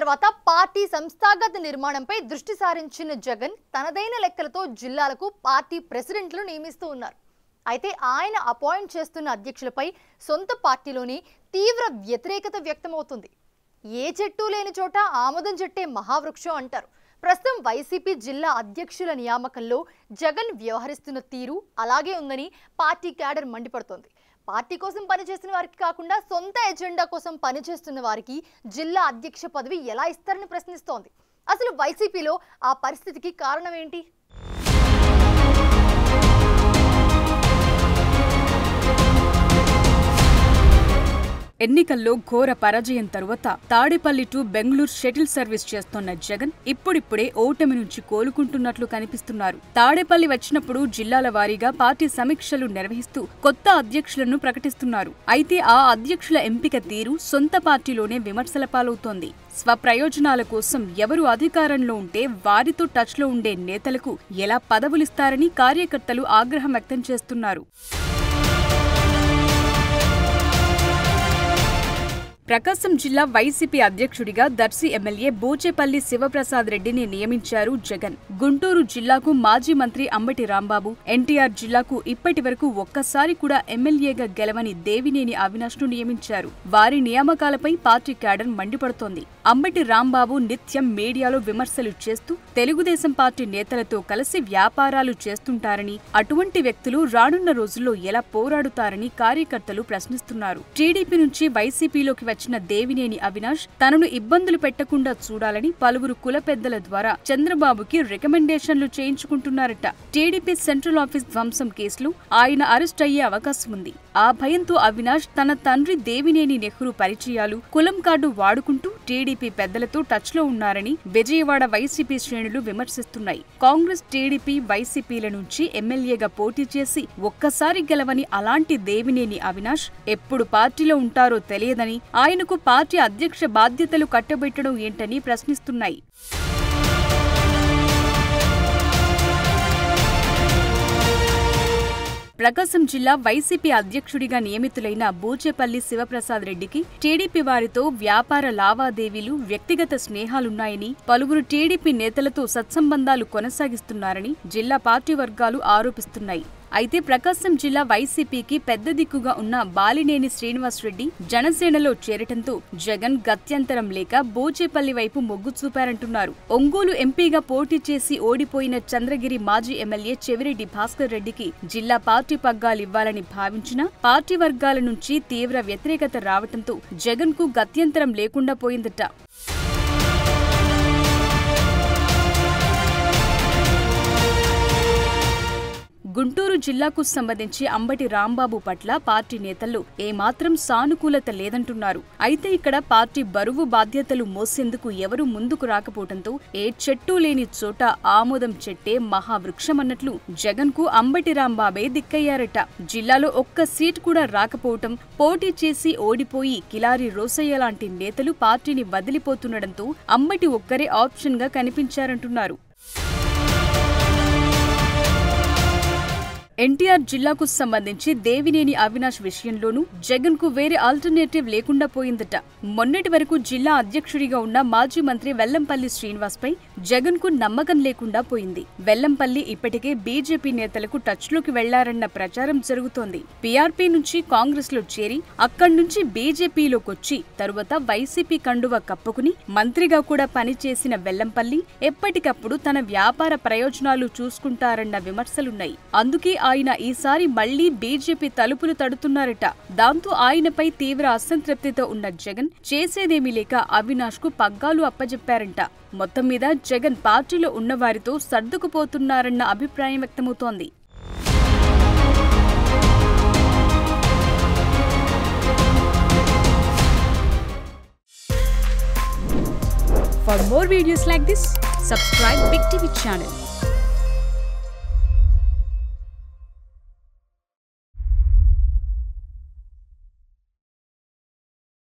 తర్వాత పార్టీ సంస్థాగత నిర్మాణంపై దృష్టి సారించిన జగన్ తనదైన లెక్కలతో జిల్లాలకు పార్టీ ప్రెసిడెంట్లను నియమిస్తూ ఉన్నారు. అయితే ఆయన అపాయింట్ చేస్తున్న అధ్యక్షులపై సొంత పార్టీలోనే తీవ్ర వ్యతిరేకత వ్యక్తమవుతుంది. ఏ చెట్టు లేని చోట ఆమోదం చెట్టే మహావృక్షం అంటారు. ప్రస్తుతం వైసీపీ జిల్లా అధ్యక్షుల నియామకంలో జగన్ వ్యవహరిస్తున్న తీరు అలాగే ఉందని పార్టీ క్యాడర్ మండిపడుతోంది. పార్టీ కోసం పనిచేస్తున్న వారికి కాకుండా సొంత ఎజెండా కోసం పనిచేస్తున్న వారికి జిల్లా అధ్యక్ష పదవి ఎలా ఇస్తారని ప్రశ్నిస్తోంది. అసలు వైసీపీలో ఆ పరిస్థితికి కారణం ఏంటి? ఎన్నికల్లో ఘోర పరాజయం తరువాత Tadepalli to Bengaluru shuttle service చేస్తోన్న జగన్ ఇప్పుడిప్పుడే ఓటమి నుంచి కోలుకుంటున్నట్లు కనిపిస్తున్నారు. తాడేపల్లి వచ్చినప్పుడు జిల్లాల వారీగా పార్టీ సమీక్షలు నిర్వహిస్తూ కొత్త అధ్యక్షులను ప్రకటిస్తున్నారు. అయితే ఆ అధ్యక్షుల ఎంపిక తీరు సొంత పార్టీలోనే విమర్శల పాలవుతోంది. స్వప్రయోజనాల కోసం ఎవరు అధికారంలో ఉంటే వారితో టచ్లో ఉండే నేతలకు ఎలా పదవులిస్తారని కార్యకర్తలు ఆగ్రహం వ్యక్తం చేస్తున్నారు. ప్రకాశం జిల్లా వైసీపీ అధ్యక్షుడిగా దర్శి ఎమ్మెల్యే బూచేపల్లి శివప్రసాద్ రెడ్డిని నియమించారు జగన్. గుంటూరు జిల్లాకు మాజీ మంత్రి అంబటి రాంబాబు, ఎన్టీఆర్ జిల్లాకు ఇప్పటి వరకు ఒక్కసారి కూడా ఎమ్మెల్యేగా గెలవని దేవినేని అవినాష్ ను నియమించారు. వారి నియామకాలపై పార్టీ క్యాడర్ మండిపడుతోంది. అంబటి రాంబాబు నిత్యం మీడియాలో విమర్శలు చేస్తూ తెలుగుదేశం పార్టీ నేతలతో కలిసి వ్యాపారాలు చేస్తుంటారని, అటువంటి వ్యక్తులు రానున్న రోజుల్లో ఎలా పోరాడుతారని కార్యకర్తలు ప్రశ్నిస్తున్నారు. టీడీపీ నుంచి వైసీపీలోకి వచ్చిన దేవినేని అవినాష్ తనను ఇబ్బందులు పెట్టకుండా చూడాలని పలువురు కుల పెద్దల ద్వారా చంద్రబాబుకి రికమెండేషన్లు చేయించుకుంటున్నారట. టీడీపీ సెంట్రల్ ఆఫీస్ ధ్వంసం కేసులో ఆయన అరెస్ట్ అయ్యే అవకాశం ఉంది. ఆ భయంతో అవినాష్ తన తండ్రి దేవినేని నెహ్రూ పరిచయాలు, కులం కార్డు వాడుకుంటూ టీడీపీ పెద్దలతో టచ్ లో ఉన్నారని విజయవాడ వైసీపీ శ్రేణులు విమర్శిస్తున్నాయి. కాంగ్రెస్, టీడీపీ, వైసీపీల నుంచి ఎమ్మెల్యేగా పోటీ చేసి ఒక్కసారి గెలవని అలాంటి దేవినేని అవినాష్ ఎప్పుడు పార్టీలో ఉంటారో తెలియదని, ఆయనకు పార్టీ అధ్యక్ష బాధ్యతలు కట్టబెట్టడం ఏంటని ప్రశ్నిస్తున్నాయి. ప్రకాశం జిల్లా వైసీపీ అధ్యక్షుడిగా నియమితులైన బూచేపల్లి శివప్రసాద్ రెడ్డికి టీడీపీ వారితో వ్యాపార లావాదేవీలు, వ్యక్తిగత స్నేహాలున్నాయని, పలువురు టీడీపీ నేతలతో సత్సంబంధాలు కొనసాగిస్తున్నారని జిల్లా పార్టీ వర్గాలు ఆరోపిస్తున్నాయి. అయితే ప్రకాశం జిల్లా వైసీపీకి పెద్ద దిక్కుగా ఉన్న బాలినేని శ్రీనివాసరెడ్డి జనసేనలో చేరటంతో జగన్ గత్యంతరం లేక బూచేపల్లి వైపు మొగ్గు చూపారంటున్నారు. ఒంగోలు ఎంపీగా పోటీ చేసి ఓడిపోయిన చంద్రగిరి మాజీ ఎమ్మెల్యే చెవిరెడ్డి భాస్కర్ రెడ్డికి జిల్లా పార్టీ పగ్గాలివ్వాలని భావించినా పార్టీ వర్గాల నుంచి తీవ్ర వ్యతిరేకత రావటంతో జగన్ కు గత్యంతరం లేకుండా పోయిందట. గుంటూరు జిల్లాకు సంబంధించి అంబటి రాంబాబు పట్ల పార్టీ నేతల్లో ఏమాత్రం సానుకూలత లేదంటున్నారు. అయితే ఇక్కడ పార్టీ బరువు బాధ్యతలు మోసేందుకు ఎవరూ ముందుకు రాకపోవడంతో ఏ చెట్టు లేని చోట ఆమోదం చెట్టే మహావృక్షమన్నట్లు జగన్ కు అంబటి రాంబాబే దిక్కయ్యారట. జిల్లాలో ఒక్క సీట్ కూడా రాకపోవటం, పోటీ చేసి ఓడిపోయి కిలారి రోసయ్య లాంటి నేతలు పార్టీని వదిలిపోతుండటంతో అంబటి ఒక్కరే ఆప్షన్ గా కనిపించారంటున్నారు. ఎన్టీఆర్ జిల్లాకు సంబంధించి దేవినేని అవినాష్ విషయంలోనూ జగన్ కు వేరే ఆల్టర్నేటివ్ లేకుండా పోయిందట. మొన్నటి వరకు జిల్లా అధ్యక్షుడిగా ఉన్న మాజీ మంత్రి వెల్లంపల్లి శ్రీనివాస్ పై జగన్ కు నమ్మకం లేకుండా పోయింది. వెల్లంపల్లి ఇప్పటికే బీజేపీ నేతలకు టచ్ లోకి వెళ్లారన్న ప్రచారం జరుగుతోంది. పీఆర్పీ నుంచి కాంగ్రెస్ లో చేరి అక్కడి నుంచి బీజేపీలోకొచ్చి తరువాత వైసీపీ కండువా కప్పుకుని మంత్రిగా కూడా పనిచేసిన వెల్లంపల్లి ఎప్పటికప్పుడు తన వ్యాపార ప్రయోజనాలు చూసుకుంటారన్న విమర్శలున్నాయి. అందుకే ఆయన ఈసారి మళ్లీ బీజేపీ తలుపులు తడుతున్నారట. దాంతో ఆయనపై తీవ్ర అసంతృప్తితో ఉన్న జగన్ చేసేదేమీ లేక అవినాష్ కు పగ్గాలు అప్పజెప్పారంట. మొత్తం మీద జగన్ పార్టీలో ఉన్నవారితో సర్దుకుపోతున్నారన్న అభిప్రాయం వ్యక్తమవుతోంది. For more videos like this, subscribe Big TV channel.